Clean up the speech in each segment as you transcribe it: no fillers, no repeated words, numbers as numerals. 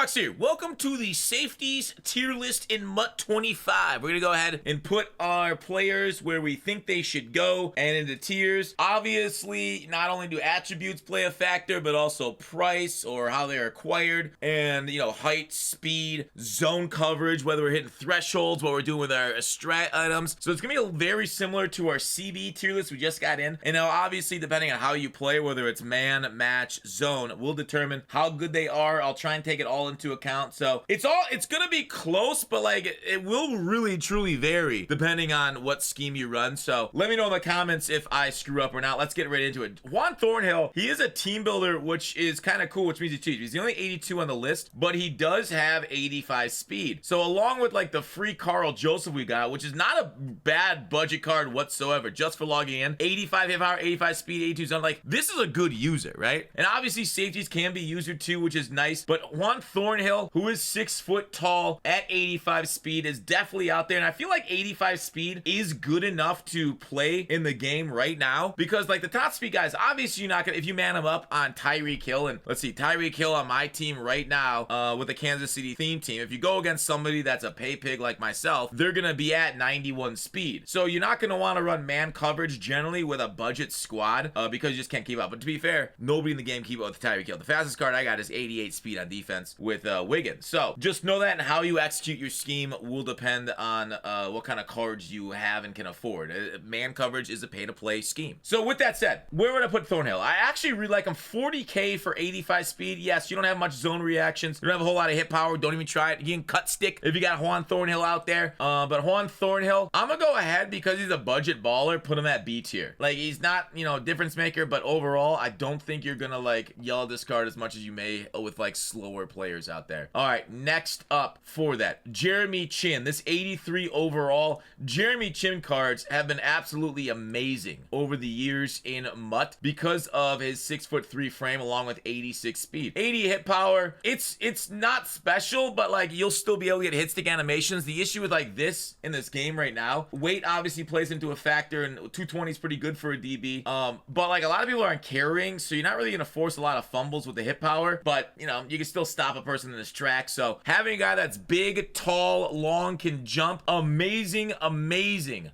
Fox here. Welcome to the Safeties tier list in MUT 25. We're going to go ahead and put our players where we think they should go and into tiers. Obviously, not only do attributes play a factor, but also price or how they're acquired and, height, speed, zone coverage, whether we're hitting thresholds, what we're doing with our strat items. So it's going to be very similar to our CB tier list we just got in. And now, obviously, depending on how you play, whether it's man, match, zone, will determine how good they are. I'll try and take it all into account. So it's gonna be close, but it will really truly vary depending on what scheme you run. So let me know in the comments if I screw up or not. Let's get right into it. Juan Thornhill, he is a team builder, which is kind of cool, which means he's cheap. He's the only 82 on the list, but he does have 85 speed. So along with the free Carl Joseph we got, which is not a bad budget card whatsoever, just for logging in, 85 hit power, 85 speed, 82 zone, this is a good user, right? And obviously safeties can be user too, which is nice, but Juan Thornhill, who is 6 foot tall at 85 speed, is definitely out there. And I feel like 85 speed is good enough to play in the game right now, because the top speed guys, obviously you're not gonna, if you man them up on Tyreek Hill, and let's see, Tyreek Hill on my team right now with the Kansas City theme team, if you go against somebody that's a pay pig like myself, they're gonna be at 91 speed. So you're not gonna want to run man coverage generally with a budget squad because you just can't keep up. But to be fair, nobody in the game keep up with Tyreek Hill. The fastest card I got is 88 speed on defense with Wiggins. So just know that, and how you execute your scheme will depend on what kind of cards you have and can afford. Man coverage is a pay-to-play scheme. So with that said, where would I put Thornhill? I actually really like him. 40k for 85 speed. Yes, you don't have much zone reactions. You don't have a whole lot of hit power. Don't even try it. You can cut stick if you got Juan Thornhill out there. But Juan Thornhill, I'm gonna go ahead because he's a budget baller, put him at B tier. He's not, difference maker, but overall, I don't think you're gonna yell at this card as much as you may with slower players out there. All right, next up for that, Jeremy Chin. This 83 overall. Jeremy Chin cards have been absolutely amazing over the years in MUT because of his 6'3" frame along with 86 speed. 80 hit power. It's not special, but you'll still be able to get hit stick animations. The issue with this in this game right now, weight obviously plays into a factor, and 220 is pretty good for a DB. But a lot of people aren't carrying, so you're not really gonna force a lot of fumbles with the hit power, but you can still stop a person in this track. So having a guy that's big, tall, long, can jump, amazing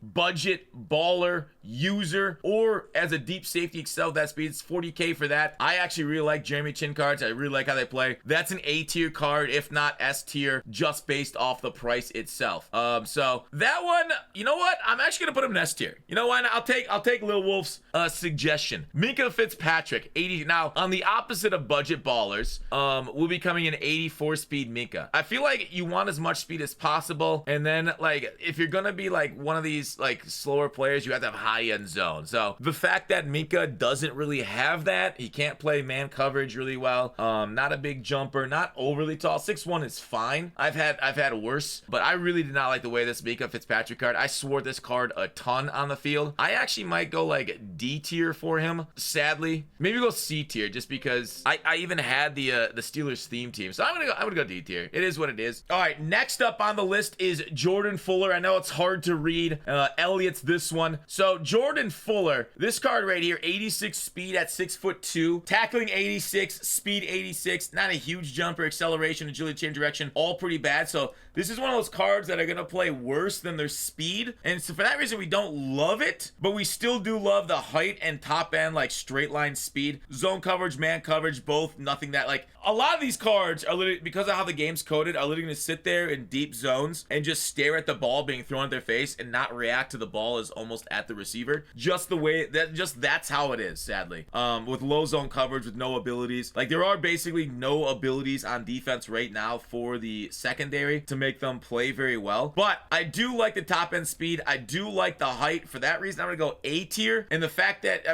budget baller user, or as a deep safety excel that speed, it's 40k for that. I actually really like Jeremy Chin cards. I really like how they play. That's an A tier card, if not S tier, just based off the price itself. So that one, you know what, I'm actually gonna put him in S tier. You know why not? I'll take Lil Wolf's suggestion. Minka Fitzpatrick, 80. Now on the opposite of budget ballers, will be coming in 84 speed Minka. I feel like you want as much speed as possible, and then if you're gonna be one of these slower players, you have to have high end zone. So the fact that Minka doesn't really have that, he can't play man coverage really well, not a big jumper, not overly tall, 6'1" is fine. I've had worse, but I really did not like the way this Minka Fitzpatrick card, I swore this card a ton on the field. I actually might go D tier for him, sadly. Maybe go C tier, just because I even had the Steelers theme team. So I'm gonna go D tier. It is what it is. All right, next up on the list is Jordan Fuller. I know it's hard to read. Elliott's this one. So Jordan Fuller, this card right here, 86 speed at 6'2", tackling 86, speed 86, not a huge jumper, acceleration, agility, change direction, all pretty bad. So this is one of those cards that are gonna play worse than their speed, and so for that reason we don't love it, but we still do love the height and top end straight line speed, zone coverage, man coverage, both nothing that a lot of these cards are literally, because of how the game's coded, are literally gonna sit there in deep zones and just stare at the ball being thrown at their face and not react to the ball as almost at the receiver. Just the way that's how it is, sadly. With low zone coverage, with no abilities, there are basically no abilities on defense right now for the secondary to make them play very well. But I do like the top end speed. I do like the height. For that reason, I'm gonna go A tier. And the fact that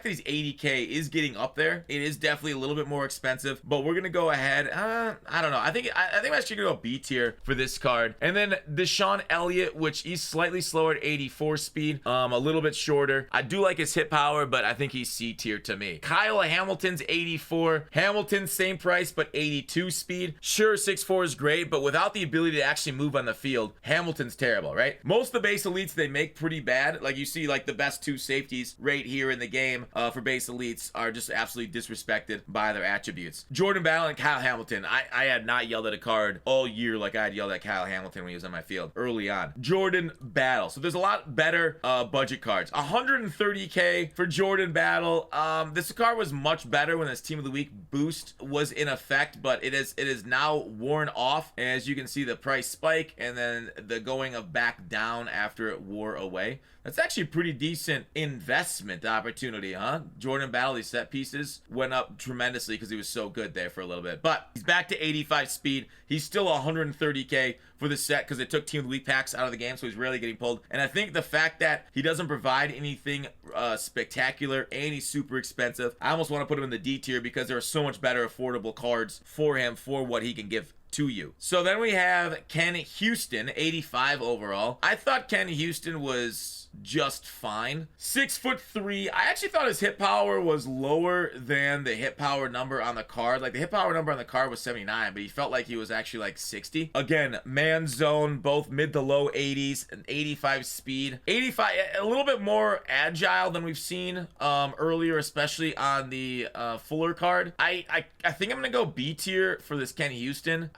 he's 80k is getting up there. It is definitely a little bit more expensive, but we're gonna go ahead. I don't know. I think I'm actually gonna go B tier for this card. And then Deshaun Elliott, which he's slightly slower at 84 speed, a little bit bit shorter. I do like his hit power, but I think he's C tier to me. Kyle Hamilton's 84. Hamilton, same price, but 82 speed. Sure, 6'4 is great, but without the ability to actually move on the field, Hamilton's terrible, right? Most of the base elites, they make pretty bad. Like you see, like the best two safeties right here in the game for base elites are just absolutely disrespected by their attributes. Jordan Battle and Kyle Hamilton. I had not yelled at a card all year like I had yelled at Kyle Hamilton when he was on my field early on. Jordan Battle. So there's a lot better budget cards. 130k for Jordan Battle. This card was much better when this Team of the Week boost was in effect, but it is now worn off. As you can see, the price spike and then the going of back down after it wore away. That's actually a pretty decent investment opportunity, huh? Jordan Battle, these set pieces went up tremendously because he was so good there for a little bit. But he's back to 85 speed. He's still 130k for the set because it took Team of the Week packs out of the game, so he's rarely getting pulled. And I think the fact that he doesn't provide anything spectacular and he's super expensive, I almost want to put him in the D tier because there are so much better affordable cards for him for what he can give to you. So then we have Ken Houston, 85 overall. I thought Ken Houston was just fine. 6'3". I actually thought his hit power was lower than the hit power number on the card. Like the hit power number on the card was 79, but he felt like he was actually like 60. Again, man zone, both mid to low 80s, and 85 speed. 85, a little bit more agile than we've seen earlier, especially on the Fuller card. I think I'm gonna go B tier for this Ken Houston.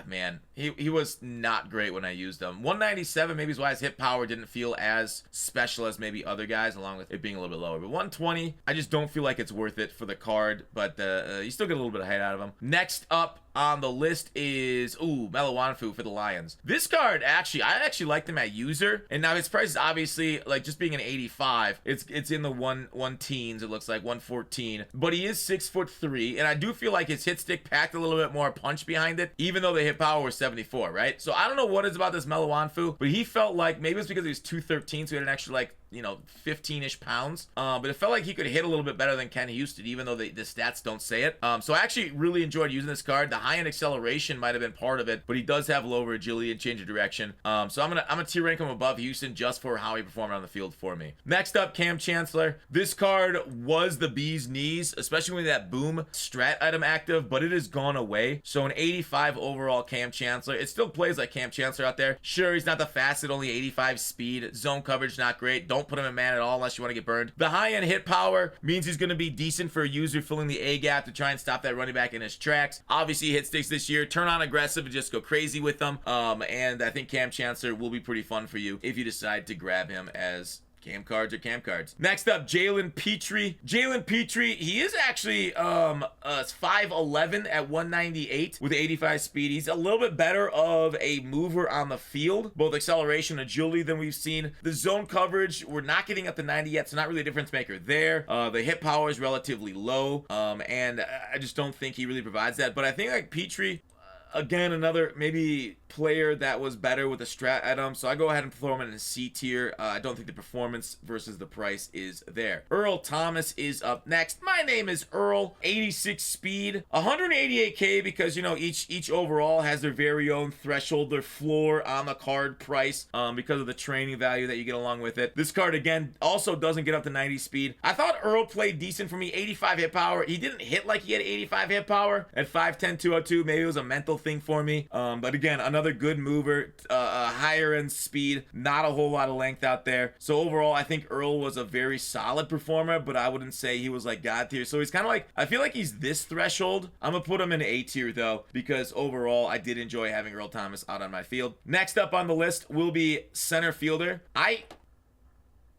Man, he was not great when I used him. 197 maybe is why his hit power didn't feel as special as maybe other guys, along with it being a little bit lower. But 120, I just don't feel like it's worth it for the card, but you still get a little bit of height out of him. Next up on the list is Melawanfu for the Lions. This card I actually liked him at user, and now his price is obviously like just being an 85. It's in the one teens. It looks like 114, but he is 6'3", and I do feel like his hit stick packed a little bit more punch behind it, even though the hit power was 74, right? So I don't know what is about this Melawanfu, but he felt like maybe it's because he was 213, so he had an extra like 15-ish pounds, but it felt like he could hit a little bit better than Ken Houston, even though the stats don't say it. So I actually really enjoyed using this card. The high-end acceleration might have been part of it, but he does have lower agility and change of direction. So I'm gonna tier rank him above Houston just for how he performed on the field for me. Next up, Cam Chancellor. This card was the bee's knees, especially with that boom strat item active, but it has gone away. So an 85 overall Cam Chancellor. It still plays like Cam Chancellor out there. Sure, he's not the fastest, only 85 speed. Zone coverage not great. Don't put him in man at all unless you want to get burned. The high-end hit power means he's going to be decent for a user filling the A gap to try and stop that running back in his tracks. Obviously, hit sticks this year. Turn on aggressive and just go crazy with them. And I think Cam Chancellor will be pretty fun for you if you decide to grab him as cam cards or cam cards. Next up, Jalen Petrie. Jalen Petrie, he is actually 5'11 at 198 with 85 speed. He's a little bit better of a mover on the field, both acceleration and agility than we've seen. The zone coverage, we're not getting up to 90 yet, so not really a difference maker there. The hit power is relatively low, and I just don't think he really provides that. But I think like Petrie, again, another maybe player that was better with a strat item, so I go ahead and throw him in a C tier. I don't think the performance versus the price is there. Earl Thomas is up next. My name is Earl. 86 speed, 188k because each overall has their very own threshold, their floor on the card price because of the training value that you get along with it. This card again also doesn't get up to 90 speed. I thought Earl played decent for me. 85 hit power. He didn't hit like he had 85 hit power at 5'10", 202. Maybe it was a mental thing for me, but again, another good mover, higher end speed, not a whole lot of length out there. So overall, I think Earl was a very solid performer, but I wouldn't say he was like God tier. So he's kind of like, I feel like he's this threshold. I'm gonna put him in A tier though, because overall I did enjoy having Earl Thomas out on my field. Next up on the list will be center fielder. I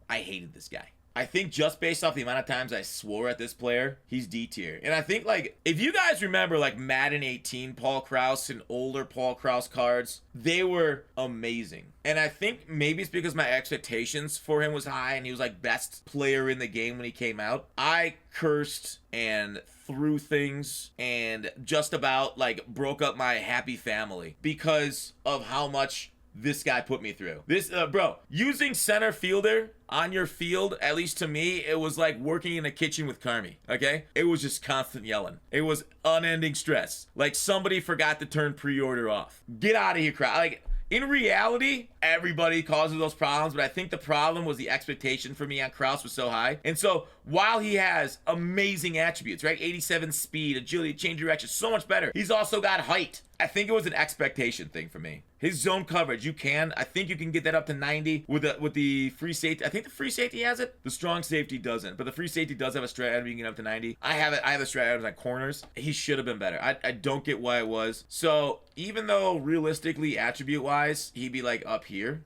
hated this guy. I think just based off the amount of times I swore at this player, he's D tier. And I think, like, if you guys remember, like, Madden 18, Paul Krause and older Paul Krause cards, they were amazing. And I think maybe it's because my expectations for him was high and he was, like, best player in the game when he came out. I cursed and threw things and just about, like, broke up my happy family because of how much this guy put me through. This, bro, using center fielder on your field, at least to me, it was like working in a kitchen with Carmi, okay? It was just constant yelling. It was unending stress. Like somebody forgot to turn pre-order off. Get out of here, crowd. Like, In reality, everybody causes those problems, but I think the problem was the expectation for me on Kraus was so high. And so while he has amazing attributes, right? 87 speed, agility, change direction, so much better. He's also got height. I think it was an expectation thing for me. His zone coverage, I think you can get that up to 90 with the free safety. I think the free safety has it. The strong safety doesn't, but the free safety does have a strat item you can get up to 90. I have a strat item on corners. He should have been better. I don't get why it was. So even though realistically, attribute wise, he'd be like up here.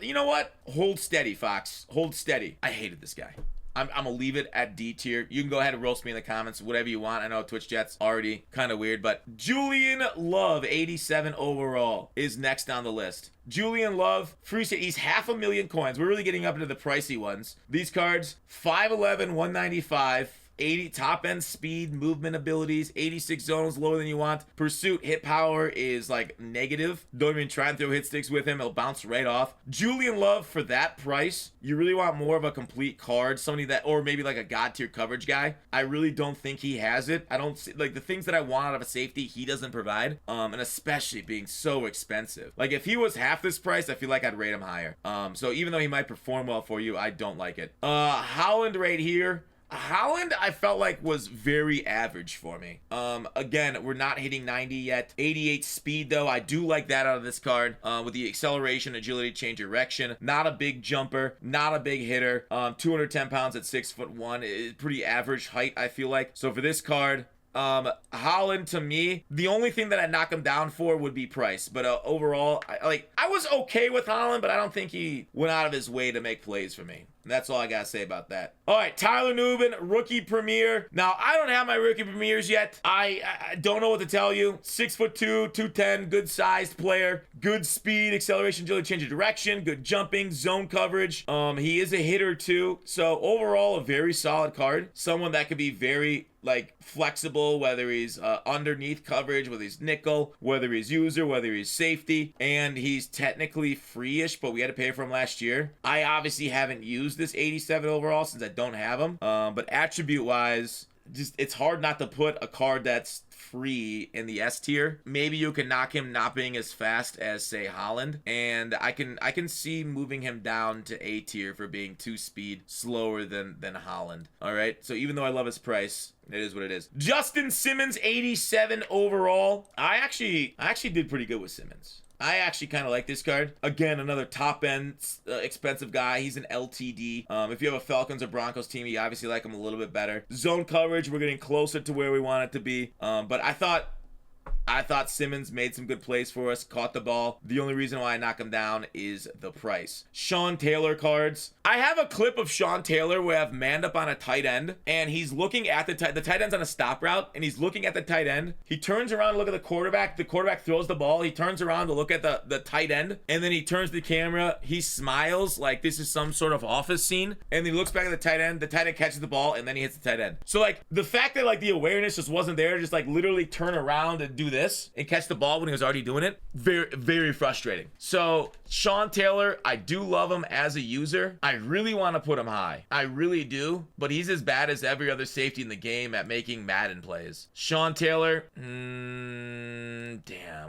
You know what? Hold steady, Fox. Hold steady. I hated this guy. I'm gonna leave it at D tier. You can go ahead and roast me in the comments, whatever you want. I know Twitch chat's already kind of weird, but Julian Love, 87 overall, is next on the list. Julian Love, free state, he's 500,000 coins. We're really getting up into the pricey ones. These cards, 5'11", 195. 80 top end speed, movement abilities, 86 zones, lower than you want. Pursuit, hit power is like negative. Don't even try and throw hit sticks with him. It'll bounce right off. Julian Love, for that price, you really want more of a complete card. Somebody that, or maybe like a god tier coverage guy. I really don't think he has it. I don't see, like the things that I want out of a safety, he doesn't provide. And especially being so expensive. Like if he was half this price, I feel like I'd rate him higher. So even though he might perform well for you, I don't like it. Holland right here. Holland, I felt like was very average for me. Again, we're not hitting 90 yet. 88 speed though, I do like that out of this card. With the acceleration, agility, change direction. Not a big jumper, not a big hitter. 210 pounds at 6'1" is pretty average height, I feel like. So for this card, Holland, to me, the only thing that I'd knock him down for would be price. But overall, I was okay with Holland, but I don't think he went out of his way to make plays for me. That's all I gotta say about that. All right, Tyler Nubin, rookie premier. Now, I don't have my rookie premiers yet. I don't know what to tell you. 6'2", 210, good sized player. Good speed, acceleration, agility, change of direction. Good jumping, zone coverage. He is a hitter too. So overall, a very solid card. Someone that could be very like flexible, whether he's underneath coverage, whether he's nickel, whether he's user, whether he's safety, and he's technically free-ish, but we had to pay for him last year. I obviously haven't used this 87 overall since I don't have him, but attribute wise, just it's hard not to put a card that's free in the S tier. Maybe you can knock him not being as fast as say Holland, and I can see moving him down to A tier for being 2 speed slower than Holland. All right, so even though I love his price, it is what it is. Justin Simmons, 87 overall. I actually did pretty good with Simmons. I actually kind of like this card. Again, another top-end expensive guy. He's an LTD. If you have a Falcons or Broncos team, you obviously like him a little bit better. Zone coverage, we're getting closer to where we want it to be. But I thought Simmons made some good plays for us, caught the ball. The only reason why I knock him down is the price. Sean Taylor cards. I have a clip of Sean Taylor where I've manned up on a tight end, and he's looking at the tight end's on a stop route, and he's looking at the tight end. He turns around to look at the quarterback. The quarterback throws the ball. He turns around to look at the tight end, and then he turns to the camera. He smiles like this is some sort of office scene, and he looks back at the tight end. The tight end catches the ball, and then he hits the tight end. So like the fact that like the awareness just wasn't there, just like literally turn around and do this and catch the ball when he was already doing it, very, very frustrating. So Sean Taylor, I do love him as a user. I really want to put him high. I really do, but he's as bad as every other safety in the game at making Madden plays. Sean Taylor, damn.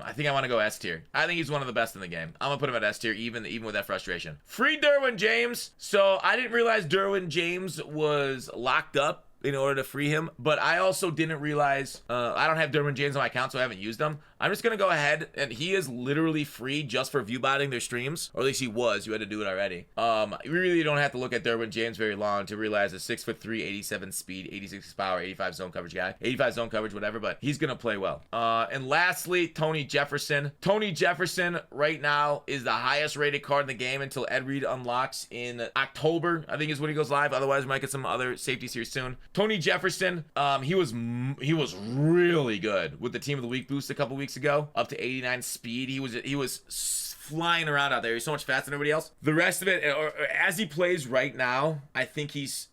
I think I want to go S tier. I think he's one of the best in the game. I'm gonna put him at S tier, even with that frustration. Free Derwin James. So I didn't realize Derwin James was locked up in order to free him, but I also didn't realize I don't have Derwin James on my account, so I haven't used him. I'm just gonna go ahead, and he is literally free just for view botting their streams, or at least he was. You had to do it already. You really don't have to look at Derwin James very long to realize a 6'3", 87 speed, 86 power, 85 zone coverage guy, 85 zone coverage, whatever. But he's gonna play well. And lastly, Tony Jefferson. Tony Jefferson right now is the highest rated card in the game until Ed Reed unlocks in October. I think is when he goes live. Otherwise, we might get some other safeties here soon. Tony Jefferson, he was really good with the Team of the Week boost a couple weeks ago, up to 89 speed. He was flying around out there. He's so much faster than everybody else. The rest of it, or as he plays right now, I think he's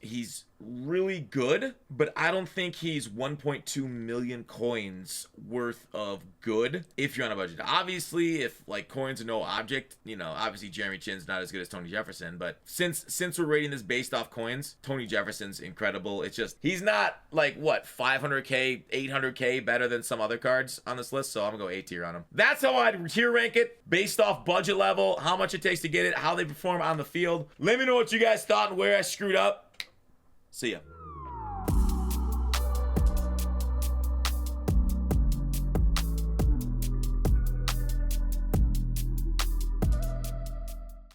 really good, but I don't think he's 1.2 million coins worth of good if you're on a budget. Obviously, if like coins are no object, you know, obviously Jeremy Chin's not as good as Tony Jefferson, but since we're rating this based off coins, Tony Jefferson's incredible. It's just he's not like what 500k, 800k better than some other cards on this list, so I'm gonna go A tier on him. That's how I'd tier rank it based off budget level, how much it takes to get it, how they perform on the field. Let me know what you guys thought and where I screwed up. See ya.